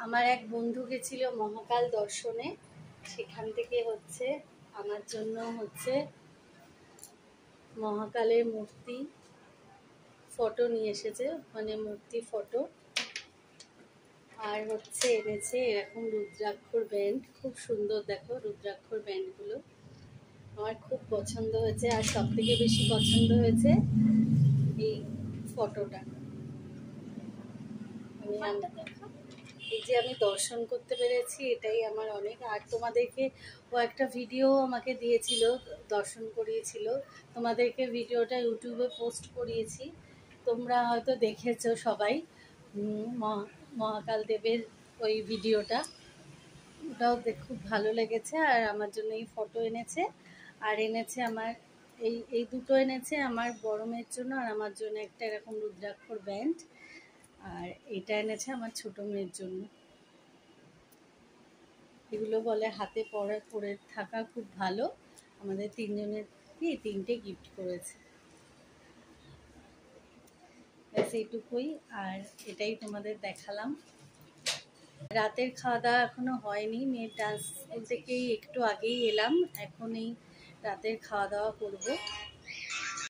আমার এক বন্ধু গেছিল মহাকাল দর্শনে, সেখান থেকে হচ্ছে আমার জন্য হচ্ছে মহাকালের মূর্তি ফটো নিয়ে এসেছে, মানে মূর্তি ফটো। আর হচ্ছে এনেছে এরকম রুদ্রাক্ষর ব্যান্ড, খুব সুন্দর দেখো রুদ্রাক্ষর ব্যান্ডগুলো আমার খুব পছন্দ হয়েছে। আর সব থেকে বেশি পছন্দ হয়েছে এই ফটোটা। এই যে আমি দর্শন করতে পেরেছি, এটাই আমার অনেক। আর তোমাদেরকে ও একটা ভিডিও আমাকে দিয়েছিল, দর্শন করিয়েছিল, তোমাদেরকে ভিডিওটা ইউটিউবে পোস্ট করিয়েছি, তোমরা হয়তো দেখেছো সবাই। মহাকাল দেবের ওই ভিডিওটা, ওটাও খুব ভালো লেগেছে। আর আমার জন্য এই ফটো এনেছে, আর এনেছে আমার এই দুটো এনেছে আমার বড় মেয়ের জন্য, আর আমার জন্য একটা এরকম রুদ্রাক্ষর ব্যান্ড, আর এটা এনেছে আমার ছোট মেয়ের জন্য। এগুলো বলে হাতে পরে থাকা খুব ভালো। আমাদের তিনজনের তিনটে গিফট করেছে, ব্যাস এইটুকুই। আর এটাই তোমাদের দেখালাম। রাতের খাওয়া দাওয়া এখনো হয়নি, মেয়ের ডান্স স্কুল থেকেই একটু আগেই এলাম, এখন এই রাতের খাওয়া দাওয়া করবো।